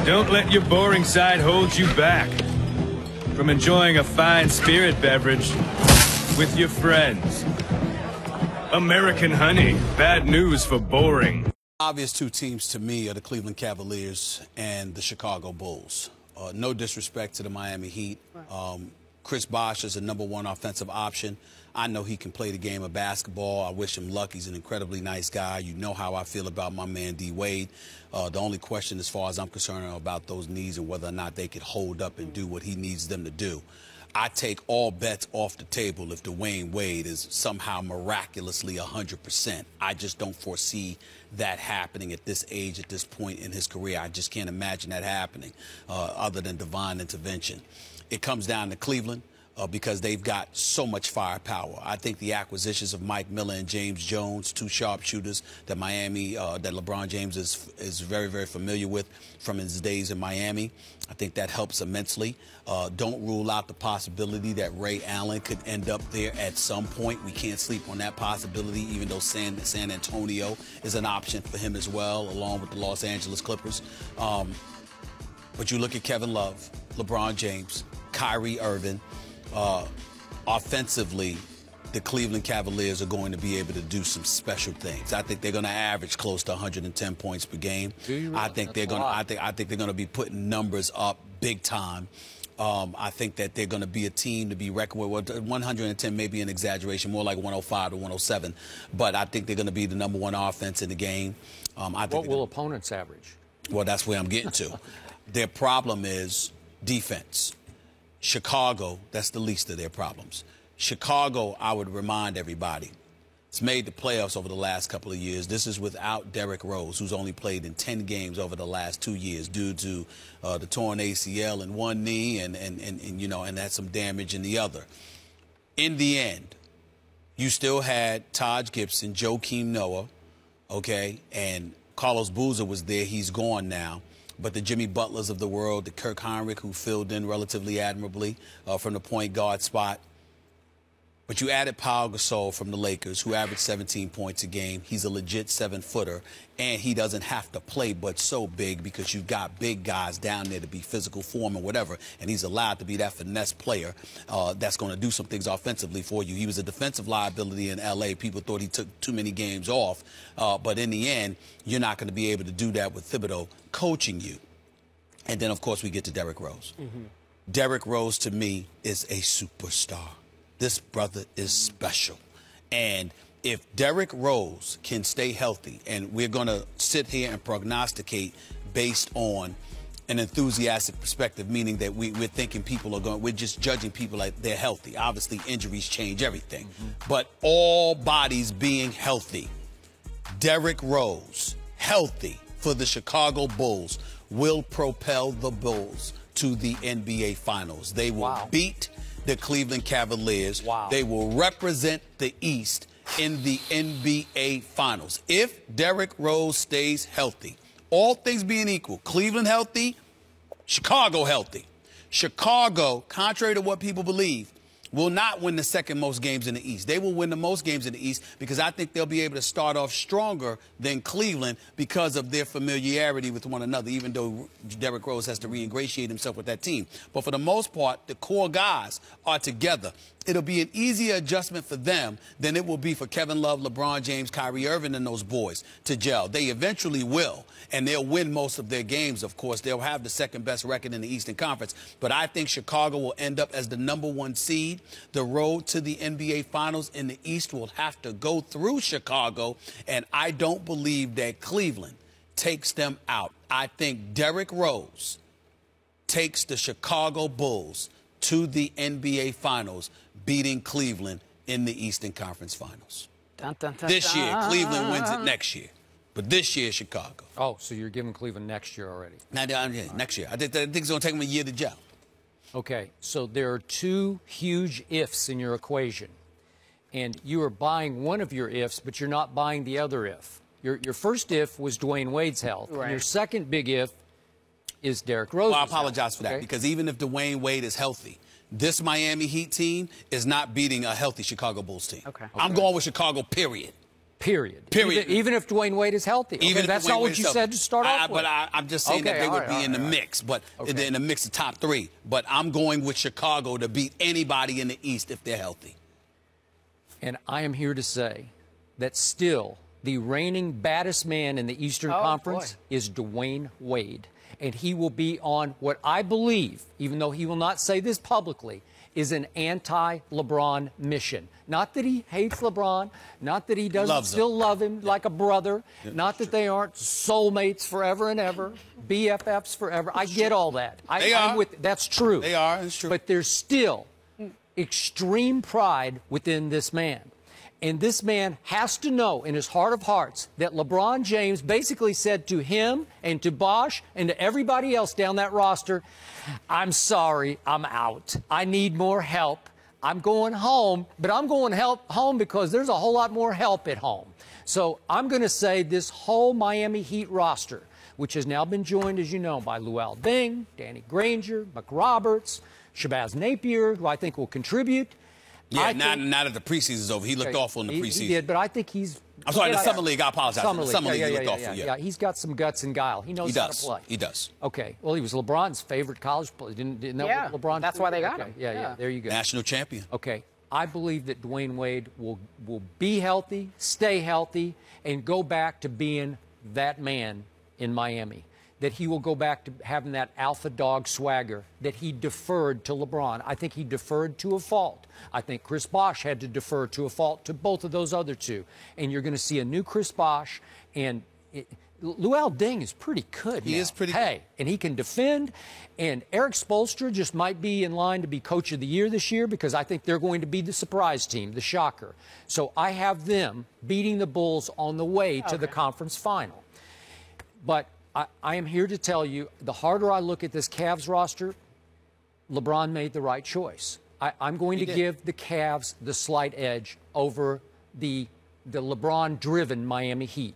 Don't let your boring side hold you back from enjoying a fine spirit beverage with your friends. American Honey, bad news for boring. Obvious two teams to me are the Cleveland Cavaliers and the Chicago Bulls. No disrespect to the Miami Heat. Chris Bosh is a #1 offensive option. I know he can play the game of basketball. I wish him luck. He's an incredibly nice guy. You know how I feel about my man D. Wade. The only question as far as I'm concerned are about those knees and whether or not they could hold up and do what he needs them to do. I take all bets off the table if Dwayne Wade is somehow miraculously 100%. I just don't foresee that happening at this age, at this point in his career. I just can't imagine that happening other than divine intervention. It comes down to Cleveland because they've got so much firepower. I think the acquisitions of Mike Miller and James Jones, two sharpshooters that that LeBron James is very, very familiar with from his days in Miami, I think that helps immensely. Don't rule out the possibility that Ray Allen could end up there at some point. We can't sleep on that possibility, even though San Antonio is an option for him as well, along with the Los Angeles Clippers. But you look at Kevin Love, LeBron James, Kyrie Irving. Offensively, the Cleveland Cavaliers are going to be able to do some special things. I think they're going to average close to 110 points per game. I think they're going to. I think they're going to be putting numbers up big time. I think that they're going to be a team to be reckoned with. 110 may be an exaggeration, more like 105 to 107. But I think they're going to be the #1 offense in the game. What will opponents average? Well, that's where I'm getting to. Their problem is defense. Chicago, that's the least of their problems. Chicago, I would remind everybody, it's made the playoffs over the last couple of years. This is without Derrick Rose, who's only played in 10 games over the last 2 years due to the torn ACL in one knee and had some damage in the other. In the end, you still had Taj Gibson, Joakim Noah, okay, and Carlos Boozer was there. He's gone now. But the Jimmy Butlers of the world, the Kirk Heinrich, who filled in relatively admirably from the point guard spot. But you added Pau Gasol from the Lakers, who averaged 17 points a game. He's a legit 7-footer, and he doesn't have to play but so big because you've got big guys down there to be physical form and whatever, and he's allowed to be that finesse player that's going to do some things offensively for you. He was a defensive liability in L.A. People thought he took too many games off, but in the end, you're not going to be able to do that with Thibodeau coaching you. And then, of course, we get to Derrick Rose. Derrick Rose, to me, is a superstar. This brother is special. And if Derrick Rose can stay healthy, and we're going to sit here and prognosticate based on an enthusiastic perspective, meaning that we're thinking we're just judging people like they're healthy. Obviously, injuries change everything. But all bodies being healthy, Derrick Rose, healthy for the Chicago Bulls, will propel the Bulls to the NBA Finals. They will beat the Cleveland Cavaliers. They will represent the East in the NBA Finals. If Derrick Rose stays healthy, all things being equal, Cleveland healthy, Chicago healthy. Chicago, contrary to what people believe, will not win the second most games in the East. They will win the most games in the East because I think they'll be able to start off stronger than Cleveland because of their familiarity with one another, even though Derrick Rose has to re-ingratiate himself with that team. But for the most part, the core guys are together. It'll be an easier adjustment for them than it will be for Kevin Love, LeBron James, Kyrie Irving, and those boys to gel. They eventually will, and they'll win most of their games, of course. They'll have the second-best record in the Eastern Conference. But I think Chicago will end up as the #1 seed. The road to the NBA Finals in the East will have to go through Chicago, and I don't believe that Cleveland takes them out. I think Derrick Rose takes the Chicago Bulls to the NBA Finals, beating Cleveland in the Eastern Conference Finals. This year, Cleveland wins it next year. But this year, Chicago. Oh, so you're giving Cleveland next year already? Next year. I think it's going to take them a year to gel. Okay, so there are two huge ifs in your equation. And you are buying one of your ifs, but you're not buying the other if. Your first if was Dwayne Wade's health. Right. And your second big if is Derrick Rose's health. Well, I apologize for that, because even if Dwayne Wade is healthy, this Miami Heat team is not beating a healthy Chicago Bulls team. I'm going with Chicago, period. Period. Period. Even if Dwayne Wade is healthy. Okay, Even that's if not Dwayne what Wade's you healthy. said to start off with. But I'm just saying that they would be in the mix, but in the mix of top 3. But I'm going with Chicago to beat anybody in the East if they're healthy. And I am here to say that still the reigning baddest man in the Eastern Conference is Dwayne Wade. And he will be on what I believe, even though he will not say this publicly, is an anti-LeBron mission. Not that he hates LeBron, not that he doesn't still love him like a brother, not that they aren't soulmates forever and ever, BFFs forever. I get all that. That's true. They are, it's true. But there's still extreme pride within this man. And this man has to know in his heart of hearts that LeBron James basically said to him and to Bosh and to everybody else down that roster, I'm sorry, I'm out. I need more help. I'm going home, but I'm going home because there's a whole lot more help at home. So I'm going to say this whole Miami Heat roster, which has now been joined, as you know, by Luol Deng, Danny Granger, McRoberts, Shabazz Napier, who I think will contribute. Yeah, now that the preseason's over. He looked awful in the preseason. He did, but I think he's... I'm sorry, the Summer League. I apologize. Summer League, he looked awful, yeah. He's got some guts and guile. He knows how to play. He does. Okay. Well, he was LeBron's favorite college player. Didn't that what LeBron... That's why they got him. Yeah. There you go. National champion. Okay. I believe that Dwayne Wade will be healthy, stay healthy, and go back to being that man in Miami. That he will go back to having that alpha dog swagger that he deferred to LeBron. I think he deferred to a fault. I think Chris Bosh had to defer to a fault to both of those other two. And you're going to see a new Chris Bosh. And Luol Deng is pretty good. He is pretty good. Hey, and he can defend. And Eric Spoelstra just might be in line to be Coach of the Year this year because I think they're going to be the surprise team, the shocker. So I have them beating the Bulls on the way to the conference final. But I am here to tell you, the harder I look at this Cavs roster, LeBron made the right choice. I'm going to give the Cavs the slight edge over the LeBron-driven Miami Heat.